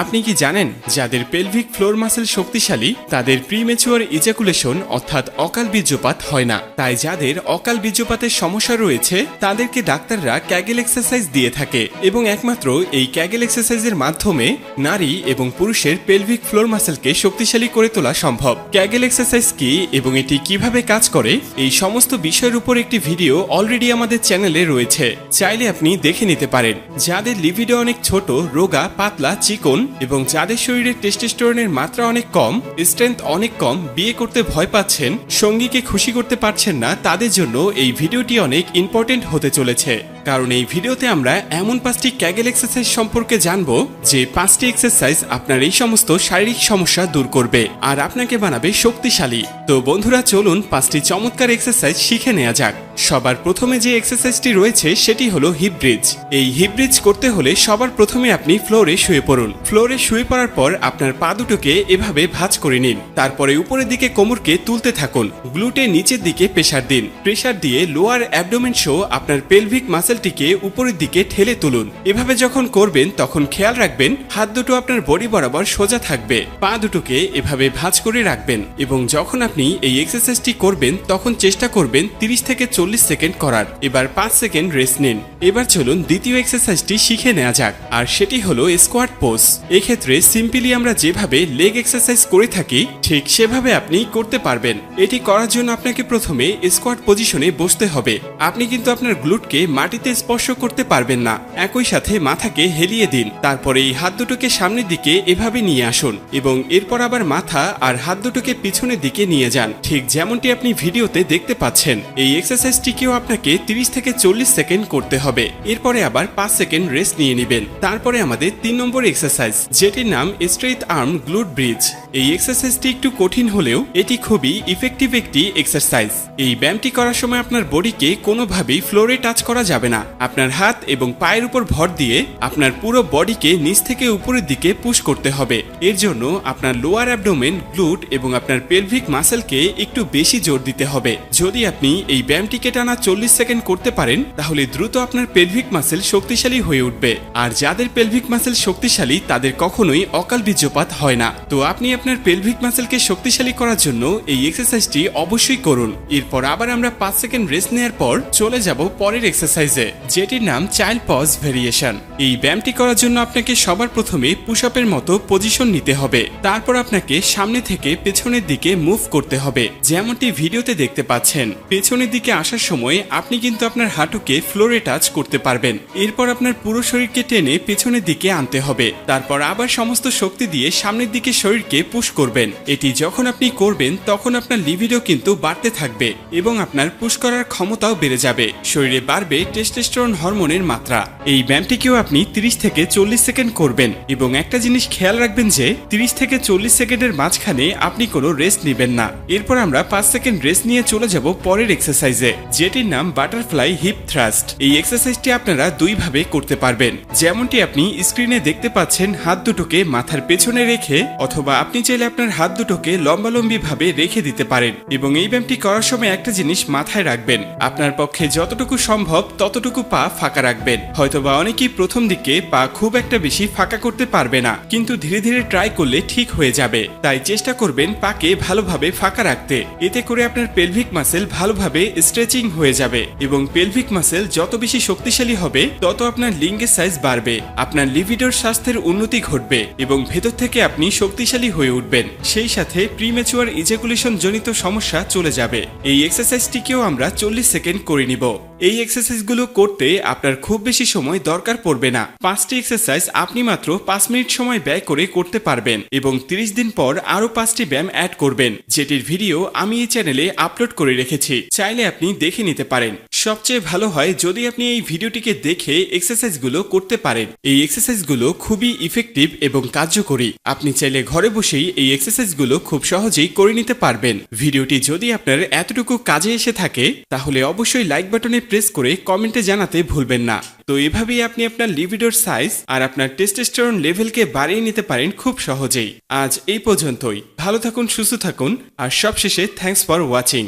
আপনি কি জানেন যাদের পেলভিক ফ্লোর মাসেল শক্তিশালী তাদের প্রিম্যাচুয়ার ইজাকুলেশন অর্থাৎ অকাল বীর্যপাত হয় না। তাই যাদের অকাল বীর্যপাতের সমস্যা রয়েছে তাদেরকে ডাক্তাররা ক্যাগেল এক্সারসাইজ দিয়ে থাকে এবং একমাত্র এই ক্যাগেল এক্সারসাইজের মাধ্যমে নারী এবং পুরুষের পেলভিক ফ্লোর মাসেলকে শক্তিশালী করে তোলা সম্ভব। ক্যাগেল এক্সারসাইজ কি এবং এটি কিভাবে কাজ করে এই সমস্ত বিষয়ের উপর একটি ভিডিও অলরেডি আমাদের চ্যানেলে রয়েছে, চাইলে আপনি দেখে নিতে পারেন। যাদের লিবিডো অনেক ছোট, রোগা, পাতলা, চিকন এবং যাদের শরীরে টেস্টোস্টেরনের মাত্রা অনেক কম, স্ট্রেংথ অনেক কম, বিয়ে করতে ভয় পাচ্ছেন, সঙ্গীকে খুশি করতে পারছেন না, তাদের জন্য এই ভিডিওটি অনেক ইম্পর্টেন্ট হতে চলেছে। কারণ এই ভিডিওতে আমরা এমন 5টি ক্যাগেল এক্সারসাইজ সম্পর্কে জানবো যে 5টি এক্সারসাইজ আপনার এই সমস্ত শারীরিক সমস্যা দূর করবে আর আপনাকে বানাবে শক্তিশালী। তো বন্ধুরা, চলুন 5টি চমৎকার এক্সারসাইজ শিখে নেওয়া যাক। সবার প্রথমে যে এক্সারসাইজটি রয়েছে সেটি হলো হিপ ব্রিজ। এই হিপ ব্রিজ করতে হলে সবার প্রথমে আপনি ফ্লোরে শুয়ে পড়ুন। ফ্লোরে শুয়ে পড়ার পর আপনার পা দুটোকে এভাবে ভাঁজ করে নিন। তারপরে উপরের দিকে কোমরকে তুলতে থাকুন। গ্লুটে নিচের দিকে প্রেসার দিন। প্রেসার দিয়ে লোয়ার অ্যাবডোমেন সহ আপনার পেলভিক মাসেলটিকে উপরের দিকে ঠেলে তুলুন। এভাবে যখন করবেন তখন খেয়াল রাখবেন হাত দুটো আপনার বডি বরাবর সোজা থাকবে। পা দুটোকে এভাবে ভাঁজ করে রাখবেন এবং যখন আপনি এই এক্সারসাইজটি করবেন তখন চেষ্টা করবেন 30 থেকে 40 সেকেন্ড করার। এবার 5 সেকেন্ড রেস্ট নিন। এবার চলুন দ্বিতীয় এক্সারসাইজটি শিখে নেওয়া যাক, আর সেটি হলো স্কোয়াট পোজ। এক্ষেত্রে সিম্পলি আমরা যেভাবে লেগ এক্সারসাইজ করে থাকি ঠিক সেভাবে আপনি করতে পারবেন। এটি করার জন্য আপনাকে প্রথমে স্কোয়াট পজিশনে বসতে হবে। আপনি কিন্তু আপনার গ্লুটকে মাটিতে স্পর্শ করতে পারবেন না। একই সাথে মাথাকে হেলিয়ে দিন। তারপরে এই হাত দুটোকে সামনের দিকে এভাবে নিয়ে আসুন এবং এরপর আবার মাথা আর হাত দুটোকে পিছনের দিকে নিয়ে যান, ঠিক যেমনটি আপনি ভিডিওতে দেখতে পাচ্ছেন। এই এক্সারসাইজটিকেও আপনাকে 30 থেকে 40 সেকেন্ড করতে হবে। এরপরে আবার 5 সেকেন্ড রেস্ট নিয়ে নেবেন। তারপরে আমাদের 3 নম্বর এক্সারসাইজ, যেটির নাম স্ট্রেইট আর্ম গ্লুট ব্রিজ। এই এক্সারসাইজটি একটু কঠিন হলেও এটি খুবই ইফেক্টিভ একটি এক্সারসাইজ। এই ব্যায়ামটি করার সময় আপনার বডিকে কোনোভাবেই ফ্লোরে টাচ করা যাবে না। আপনার হাত এবং পায়ের উপর ভর দিয়ে আপনার পুরো বডিকে নিচ থেকে উপরের দিকে পুশ করতে হবে। এর জন্য আপনার লোয়ার অ্যাবডোমেন, গ্লুট এবং আপনার পেলভিক মাসেলকে একটু বেশি জোর দিতে হবে। যদি আপনি এই ব্যায়ামটিকে টানা 40 সেকেন্ড করতে পারেন তাহলে দ্রুত আপনার পেলভিক মাসেল শক্তিশালী হয়ে উঠবে। আর যাদের পেলভিক মাসেল শক্তিশালী তাদের কখনোই অকাল বীর্যপাত হয় না। তো আপনি আপনার পেলভিক মাসেলকে শক্তিশালী করার জন্য এই এক্সারসাইজটি অবশ্যই করুন। এরপর আবার আমরা 5 সেকেন্ড রেস্ট নেওয়ার পর চলে যাব পরের এক্সারসাইজে, যেটির নাম চাইল্ড পজ ভেরিয়েশন। এই ব্যায়ামটি করার জন্য আপনাকে সবার প্রথমে পুশ আপের মতো পজিশন নিতে হবে। তারপর আপনাকে সামনে থেকে পেছনের দিকে মুভ করতে হবে, যেমনটি ভিডিওতে দেখতে পাচ্ছেন। পেছনের দিকে আসার সময় আপনি কিন্তু আপনার হাঁটুকে ফ্লোরে টাচ করতে পারবেন। এরপর আপনার পুরো শরীরকে টেনে পেছনের দিকে আনতে হবে। তারপর আবার সমস্ত শক্তি দিয়ে সামনের দিকে শরীরকে পুশ করবেন। এটি যখন আপনি করবেন তখন আপনার লিবিডো কিন্তু বাড়তে থাকবে এবং আপনার পুশ করার ক্ষমতাও বেড়ে যাবে। শরীরে বাড়বে টেস্টোস্টেরন হরমোনের মাত্রা। এই ব্যায়ামটিকেও আপনি 30 থেকে 40 সেকেন্ড করবেন এবং একটা জিনিস খেয়াল রাখবেন যে 30 থেকে 40 সেকেন্ডের মাঝখানে আপনি কোনো রেস্ট নেবেন না। এরপর আমরা 5 সেকেন্ড রেস্ট নিয়ে চলে যাব পরের এক্সারসাইজে, যেটির নাম বাটারফ্লাই হিপ থ্রাস্ট। এই এক্সারসাইজটি আপনারা দুইভাবে করতে পারবেন, যেমনটি আপনি স্ক্রিনে দেখতে পাচ্ছেন। হাত দুটোকে মাথার পেছনে রেখে অথবা আপনি চাইলে আপনার হাত দুটোকে লম্বালম্বি ভাবে রেখে দিতে পারেন। এবং এই ব্যায়ামটি করার সময় একটা জিনিস মাথায় রাখবেন, আপনার পক্ষে যতটুকু সম্ভব ততটুকু পা ফাঁকা রাখবেন। হয়তোবা অনেকেই প্রথম দিকে পা খুব একটা বেশি ফাঁকা করতে পারবে না, কিন্তু ধীরে ধীরে ট্রাই করলে ঠিক হয়ে যাবে। তাই চেষ্টা করবেন পাকে ভালোভাবে ফাঁকা রাখতে। এতে করে আপনার পেলভিক মাসেল ভালোভাবে স্ট্রেচিং হয়ে যাবে এবং পেলভিক মাসেল যত বেশি শক্তিশালী হবে তত আপনার লিঙ্গের সাইজ বাড়বে, আপনার লিবিডোর স্বাস্থ্যের উন্নতি ঘটবে এবং ভেতর থেকে আপনি শক্তিশালী হয়ে উঠবেন। সেই সাথে প্রিম্যাচুয়ার ইজাকুলেশন জনিত সমস্যা চলে যাবে। এই এক্সারসাইজটিকেও আমরা 40 সেকেন্ড করে নিব। এই এক্সারসাইজগুলো করতে আপনার খুব বেশি সময় দরকার পড়বে না। 5টি এক্সারসাইজ আপনি মাত্র 5 মিনিট সময় ব্যয় করে করতে পারবেন এবং 30 দিন পর আরো 5টি ব্যায়াম অ্যাড করবেন, যেটির ভিডিও আমি এই চ্যানেলে আপলোড করে রেখেছি, চাইলে আপনি দেখে নিতে পারেন। সবচেয়ে ভালো হয় যদি আপনি এই ভিডিওটিকে দেখে এক্সারসাইজগুলো করতে পারেন। এই এক্সারসাইজগুলো খুবই ইফেক্টিভ এবং কার্যকরী। আপনি চাইলে ঘরে বসেই এই এক্সারসাইজগুলো খুব সহজেই করে নিতে পারবেন। ভিডিওটি যদি আপনার এতটুকু কাজে এসে থাকে তাহলে অবশ্যই লাইক বাটনে প্রেস করে কমেন্টে জানাতে ভুলবেন না। তো এভাবেই আপনি আপনার লিবিডোর সাইজ আর আপনার টেস্টোস্টেরন লেভেলকে বাড়িয়ে নিতে পারেন খুব সহজেই। আজ এই পর্যন্তই। ভালো থাকুন, সুস্থ থাকুন আর সবশেষে থ্যাঙ্কস ফর ওয়াচিং।